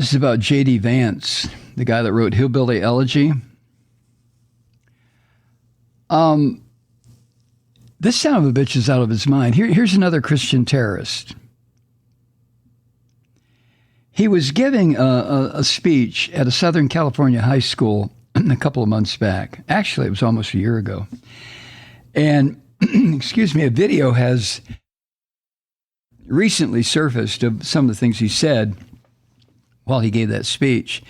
is about J.D. Vance, the guy that wrote Hillbilly Elegy. This son of a bitch is out of his mind. Here's another Christian terrorist. He was giving a speech at a Southern California high school a couple of months back. Actually, it was almost a year ago. And, excuse me, a video has recently surfaced of some of the things he said while he gave that speech.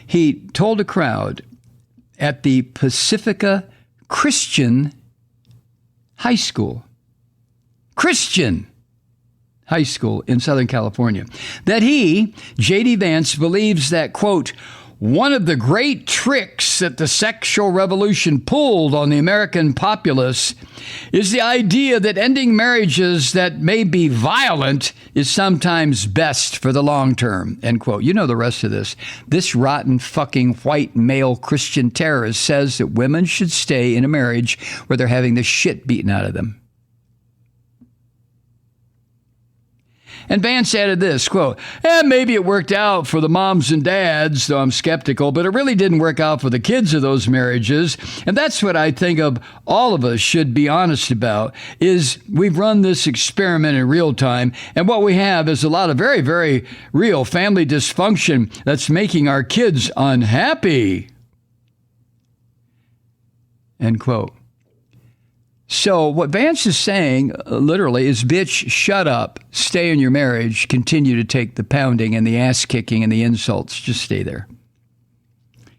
He told a crowd at the Pacifica Christian High School, Christian High School in Southern California, that he, J.D. Vance, believes that, quote, one of the great tricks that the sexual revolution pulled on the American populace is the idea that ending marriages that may be violent is sometimes best for the long term, end quote. You know the rest of this. This rotten fucking white male Christian terrorist says that women should stay in a marriage where they're having the shit beaten out of them. And Vance added this, quote, maybe it worked out for the moms and dads, though I'm skeptical, but it really didn't work out for the kids of those marriages. And that's what I think of all of us should be honest about, is we've run this experiment in real time, and what we have is a lot of very, very real family dysfunction that's making our kids unhappy, end quote. So what Vance is saying, literally, is, bitch, shut up, stay in your marriage, continue to take the pounding and the ass kicking and the insults, just stay there.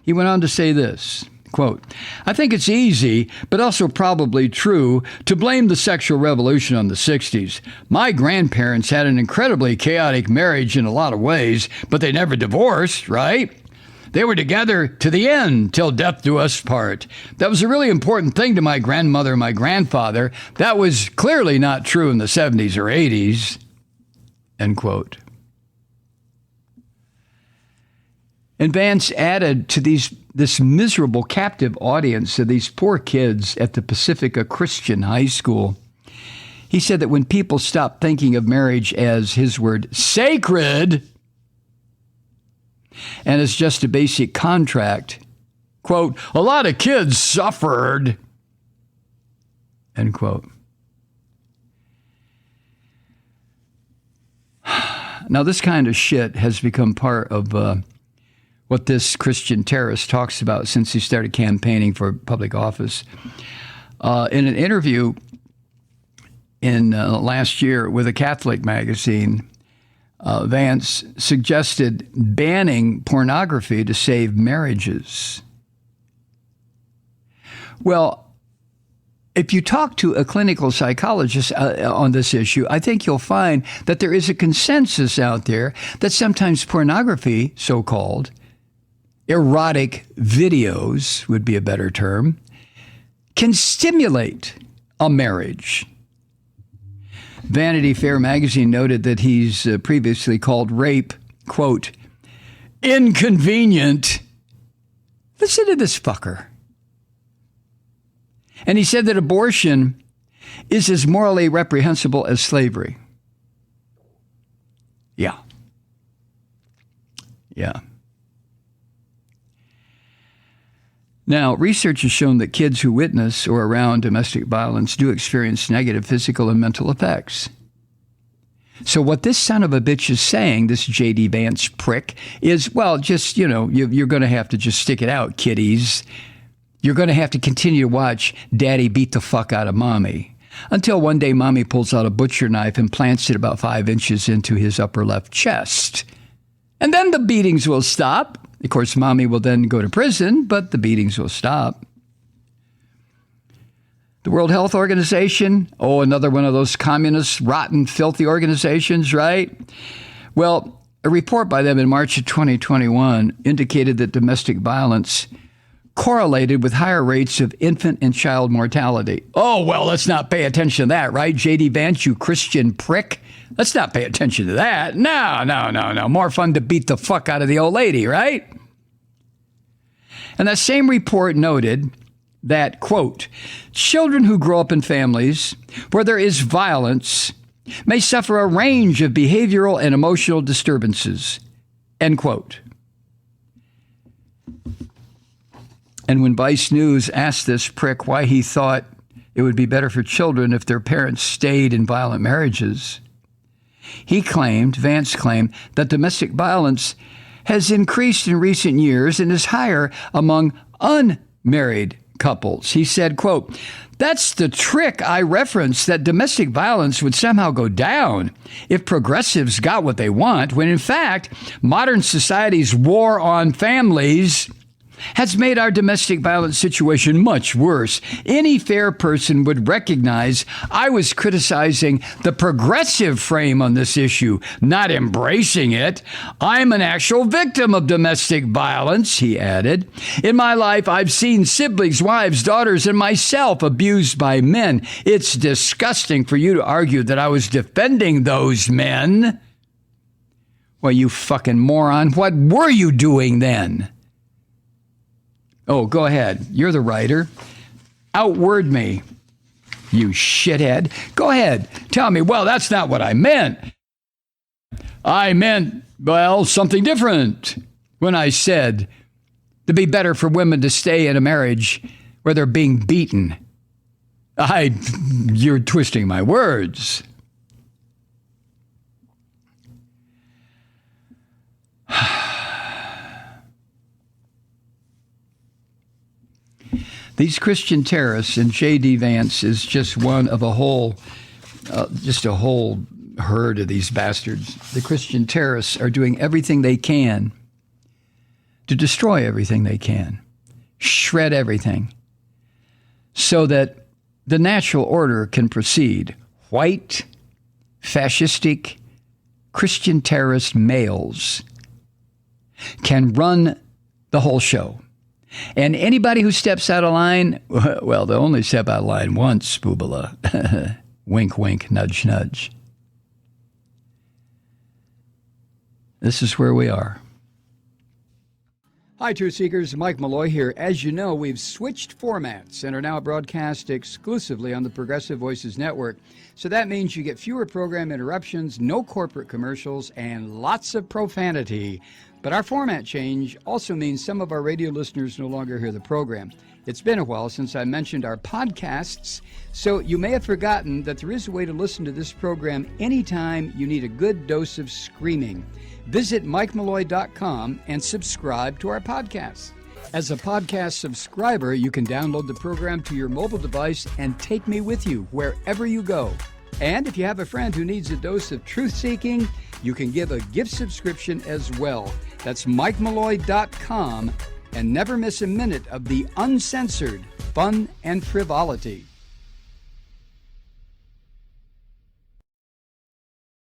He went on to say this, quote, I think it's easy, but also probably true, to blame the sexual revolution on the 60s. My grandparents had an incredibly chaotic marriage in a lot of ways, but they never divorced, right? They were together to the end, till death do us part. That was a really important thing to my grandmother and my grandfather. That was clearly not true in the 70s or 80s, end quote. And Vance added to this miserable captive audience of these poor kids at the Pacifica Christian High School. He said that when people stop thinking of marriage as, his word, sacred, and it's just a basic contract, quote, a lot of kids suffered, end quote. Now, this kind of shit has become part of what this Christian terrorist talks about since he started campaigning for public office. In an interview in last year with a Catholic magazine, Vance suggested banning pornography to save marriages. Well, if you talk to a clinical psychologist on this issue, I think you'll find that there is a consensus out there that sometimes pornography, so-called, erotic videos would be a better term, can stimulate a marriage. Vanity Fair magazine noted that he's previously called rape, quote, inconvenient. Listen to this fucker. And he said that abortion is as morally reprehensible as slavery. Yeah. Now, research has shown that kids who witness or around domestic violence do experience negative physical and mental effects. So what this son of a bitch is saying, this J.D. Vance prick, is, well, just, you're going to have to just stick it out, kiddies. You're going to have to continue to watch daddy beat the fuck out of mommy until one day mommy pulls out a butcher knife and plants it about 5 inches into his upper left chest. And then the beatings will stop. Of course, mommy will then go to prison, but the beatings will stop. The World Health Organization, another one of those communist, rotten, filthy organizations, right? Well, a report by them in March of 2021 indicated that domestic violence correlated with higher rates of infant and child mortality. Oh, well, let's not pay attention to that, right? J.D. Vance, you Christian prick. Let's not pay attention to that. No. More fun to beat the fuck out of the old lady, right? And that same report noted that, quote, children who grow up in families where there is violence may suffer a range of behavioral and emotional disturbances, End quote. And when Vice News asked this prick why he thought it would be better for children if their parents stayed in violent marriages, Vance claimed, that domestic violence has increased in recent years and is higher among unmarried couples. He said, quote, "That's the trick I referenced, that domestic violence would somehow go down if progressives got what they want, when in fact, modern society's war on families has made our domestic violence situation much worse. Any fair person would recognize I was criticizing the progressive frame on this issue, not embracing it. I'm an actual victim of domestic violence," he added. "In my life, I've seen siblings, wives, daughters, and myself abused by men. It's disgusting for you to argue that I was defending those men." Well, you fucking moron, what were you doing then? Oh, go ahead. You're the writer. Outword me, you shithead. Go ahead. Tell me, well, that's not what I meant. I meant, well, something different when I said it'd be better for women to stay in a marriage where they're being beaten. You're twisting my words. These Christian terrorists, and J.D. Vance is just one of a whole herd of these bastards. The Christian terrorists are doing everything they can to destroy everything they can, shred everything, so that the natural order can proceed. White, fascistic, Christian terrorist males can run the whole show. And anybody who steps out of line, well, they'll only step out of line once, spoobala. Wink, wink, nudge, nudge. This is where we are. Hi, Truth Seekers. Mike Malloy here. As you know, we've switched formats and are now broadcast exclusively on the Progressive Voices Network. So that means you get fewer program interruptions, no corporate commercials, and lots of profanity. But our format change also means some of our radio listeners no longer hear the program. It's been a while since I mentioned our podcasts, so you may have forgotten that there is a way to listen to this program anytime you need a good dose of screaming. Visit MikeMalloy.com and subscribe to our podcasts. As a podcast subscriber, you can download the program to your mobile device and take me with you wherever you go. And if you have a friend who needs a dose of truth-seeking, you can give a gift subscription as well. That's MikeMalloy.com, and never miss a minute of the uncensored fun and frivolity.